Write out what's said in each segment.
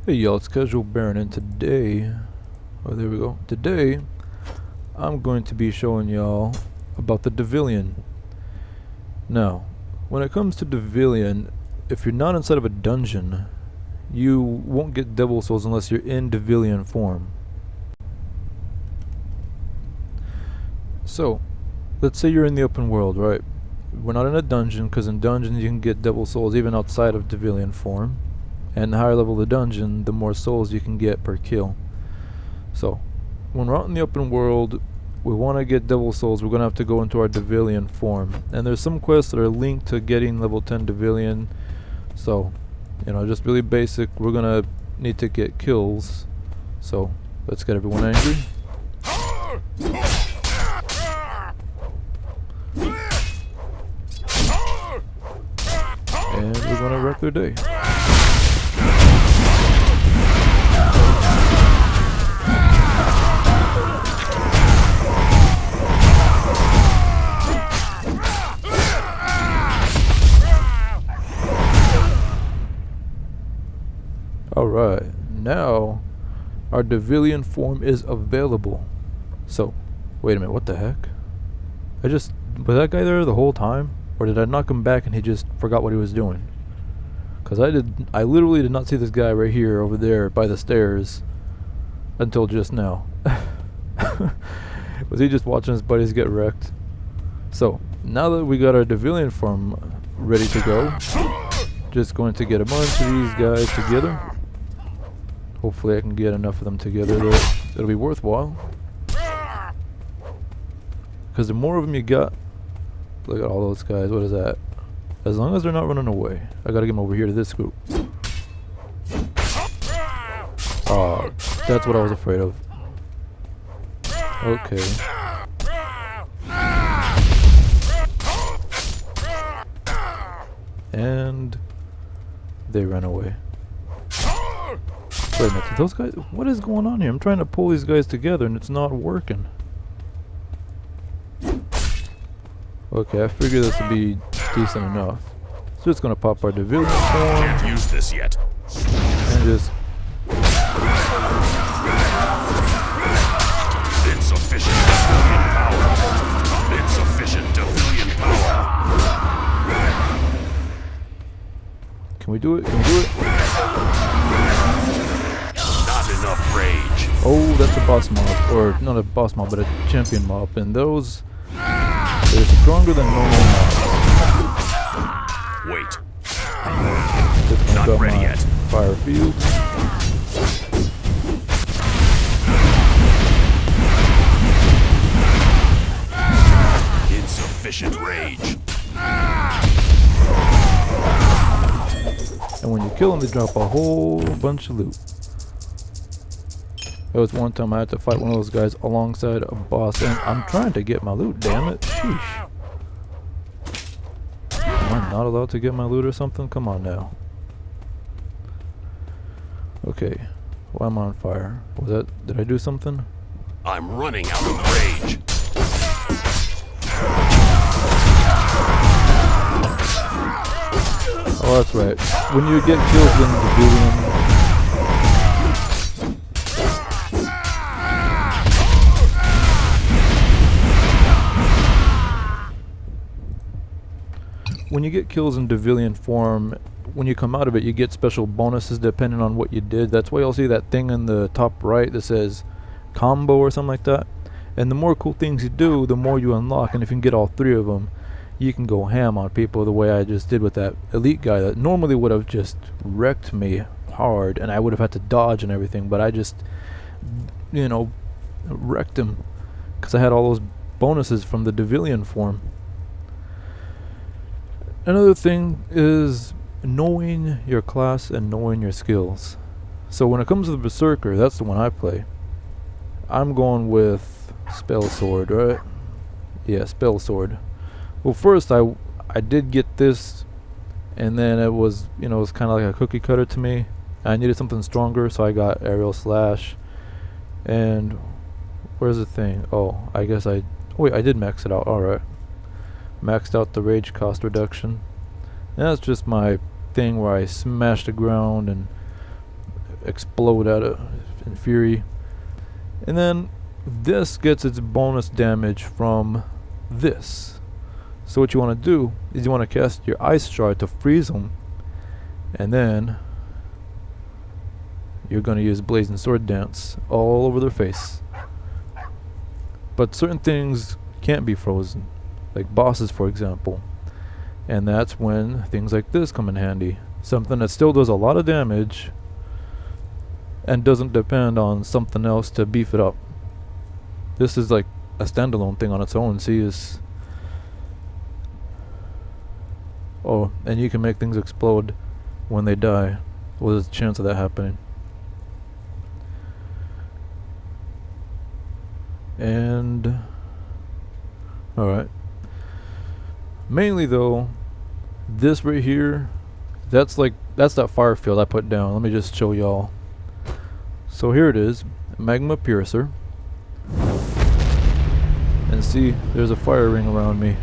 Hey y'all, it's CasualBarehn, and today, oh there we go, today I'm going to be showing y'all about the Devilian. Now, when it comes to Devilian, if you're not inside of a dungeon, you won't get Devil Souls unless you're in Devilian form. So, let's say you're in the open world, right? We're not in a dungeon, because in dungeons you can get Devil Souls even outside of Devilian form. And the higher level the dungeon, the more souls you can get per kill. So, when we're out in the open world, we want to get Devil Souls, we're going to have to go into our Devilian form. And there's some quests that are linked to getting level 10 Devilian. So, you know, just really basic, we're going to need to get kills. So, let's get everyone angry. And we're going to wreck their day. Alright, now our Devilian form is available. So, wait a minute, what the heck? Was that guy there the whole time? Or did I knock him back and he just forgot what he was doing? Because I literally did not see this guy right here over there by the stairs until just now. Was he just watching his buddies get wrecked? So, now that we got our Devilian form ready to go, just going to get a bunch of these guys together. Hopefully I can get enough of them together that it'll be worthwhile. Because the more of them you got, look at all those guys, what is that? As long as they're not running away. I gotta get them over here to this group. Oh, that's what I was afraid of. Okay. And they ran away. Wait a minute, those guys, what is going on here? I'm trying to pull these guys together and it's not working. Okay, I figure this would be decent enough. So just gonna pop our Devilian form. Can't use this yet. And just insufficient Devilian power. Insufficient Devilian power. can we do it? Can we do it? Not enough rage. Oh, that's a boss mob, or not a boss mob, but a champion mob, and those they're stronger than normal mobs. Wait. Not ready yet. Fire field. Insufficient rage. And when you kill them, they drop a whole bunch of loot. There was one time I had to fight one of those guys alongside a boss, and I'm trying to get my loot, damn it. Sheesh. Am I not allowed to get my loot or something? Come on now. Okay. Why am I on fire? Did I do something? I'm running out of rage. Oh, that's right. When you get killed in Devilian, when you get kills in Devilian form, when you come out of it, you get special bonuses depending on what you did. That's why you'll see that thing in the top right that says combo or something like that. And the more cool things you do, the more you unlock. And if you can get all three of them, you can go ham on people the way I just did with that elite guy that normally would have just wrecked me hard and I would have had to dodge and everything, but I just, you know, wrecked him because I had all those bonuses from the Devilian form. Another thing is knowing your class and knowing your skills. So when it comes to the Berserker, that's the one I play. I'm going with Spell Sword, right? Yeah, Spell Sword. Well, first I did get this, and then it was, you know, it was kind of like a cookie cutter to me. I needed something stronger, so I got Aerial Slash. And where's the thing? Oh, I guess wait, I did max it out. All right. Maxed out the rage cost reduction. And that's just my thing where I smash the ground and explode out of in fury. And then this gets its bonus damage from this. So what you want to do is you want to cast your ice shard to freeze them, and then you're going to use Blazing Sword Dance all over their face. But certain things can't be frozen, like bosses for example, and that's when things like this come in handy. Something that still does a lot of damage and doesn't depend on something else to beef it up. This is like a standalone thing on its own. See, is oh, and you can make things explode when they die. Well, there's a chance of that happening. And alright. Mainly though, this right here, that's that fire field I put down. Let me just show y'all. So here it is, magma piercer. And see, there's a fire ring around me.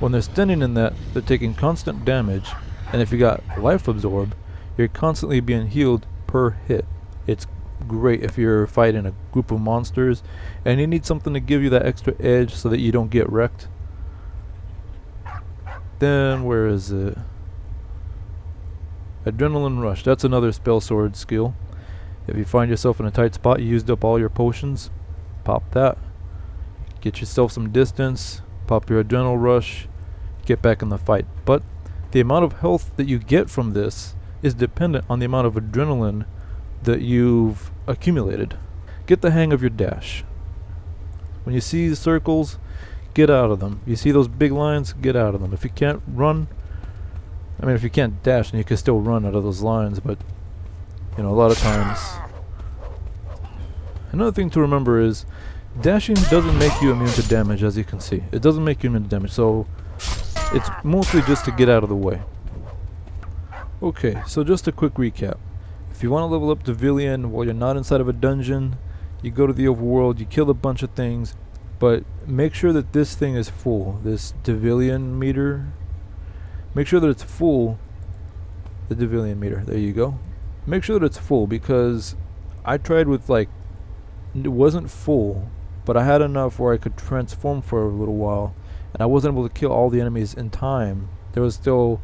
When they're standing in that, they're taking constant damage, and if you got life absorb, you're constantly being healed per hit. It's great if you're fighting a group of monsters and you need something to give you that extra edge so that you don't get wrecked. Then where is it? Adrenaline rush. That's another spell sword skill. If you find yourself in a tight spot, you used up all your potions, pop that, get yourself some distance, pop your adrenaline rush, get back in the fight. But the amount of health that you get from this is dependent on the amount of adrenaline that you've accumulated. Get the hang of your dash. When you see circles, get out of them. You see those big lines, get out of them. If you can't run, I mean if you can't dash, then you can still run out of those lines, but you know, a lot of times. Another thing to remember is dashing doesn't make you immune to damage, as you can see. It doesn't make you immune to damage, so it's mostly just to get out of the way. Okay, so just a quick recap. If you want to level up Devilian while you're not inside of a dungeon, you go to the overworld, you kill a bunch of things, but make sure that this thing is full. This Devilian meter, make sure that it's full. The Devilian meter, there you go. Make sure that it's full, because I tried with it wasn't full, but I had enough where I could transform for a little while, and I wasn't able to kill all the enemies in time. There was still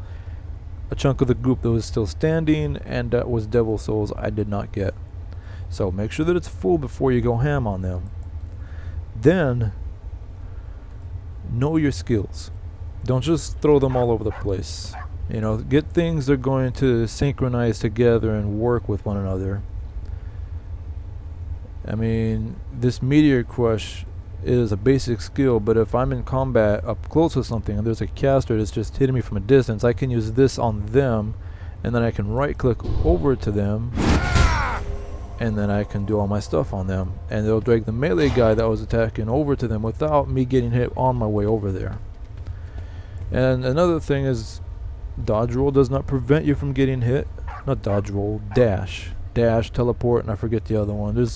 a chunk of the group that was still standing, and that was devil souls I did not get. So make sure that it's full before you go ham on them. Then know your skills. Don't just throw them all over the place. You know, get things that are going to synchronize together and work with one another. I mean, this meteor crush is a basic skill, but if I'm in combat up close with something and there's a caster that's just hitting me from a distance, I can use this on them, and then I can right click over to them, and then I can do all my stuff on them, and it'll drag the melee guy that was attacking over to them without me getting hit on my way over there. And another thing is, dodge roll does not prevent you from getting hit. Not dodge roll, dash, teleport, and I forget the other one.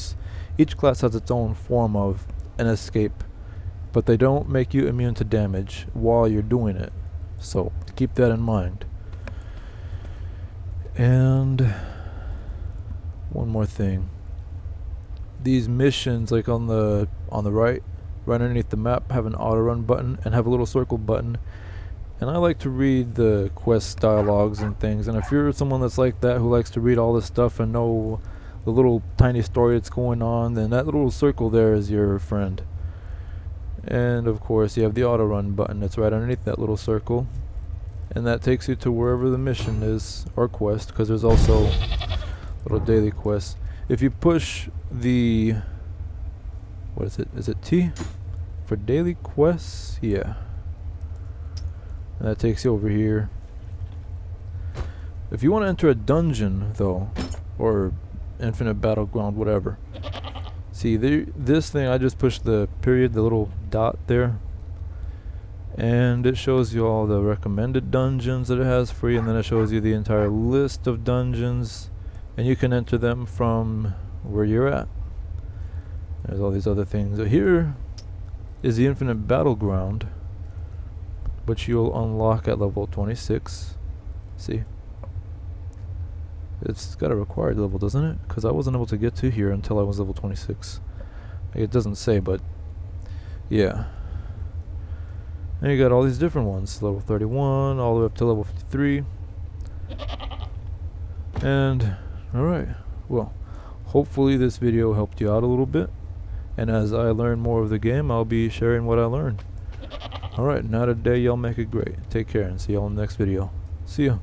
Each class has its own form of an escape, but they don't make you immune to damage while you're doing it, so keep that in mind. And one more thing, these missions, like on the right underneath the map, have an auto run button and have a little circle button, and I like to read the quest dialogues and things, and if you're someone that's like that, who likes to read all this stuff and know the little tiny story that's going on, then that little circle there is your friend. And of course you have the auto run button that's right underneath that little circle, and that takes you to wherever the mission is, or quest, because there's also little daily quests. If you push the, what is it T for daily quests? Yeah, and that takes you over here. If you want to enter a dungeon though, or infinite battleground, whatever, see this thing, I just pushed the period, the little dot there, and it shows you all the recommended dungeons that it has free, and then it shows you the entire list of dungeons, and you can enter them from where you're at. There's all these other things. So here is the infinite battleground, which you'll unlock at level 26. See, It's got a required level, doesn't it? Because I wasn't able to get to here until I was level 26. It doesn't say, but yeah. And you got all these different ones, level 31 all the way up to level 53. And alright, well, hopefully this video helped you out a little bit, and as I learn more of the game, I'll be sharing what I learned. Alright, now today, y'all make it great. Take care and see y'all in the next video. See ya.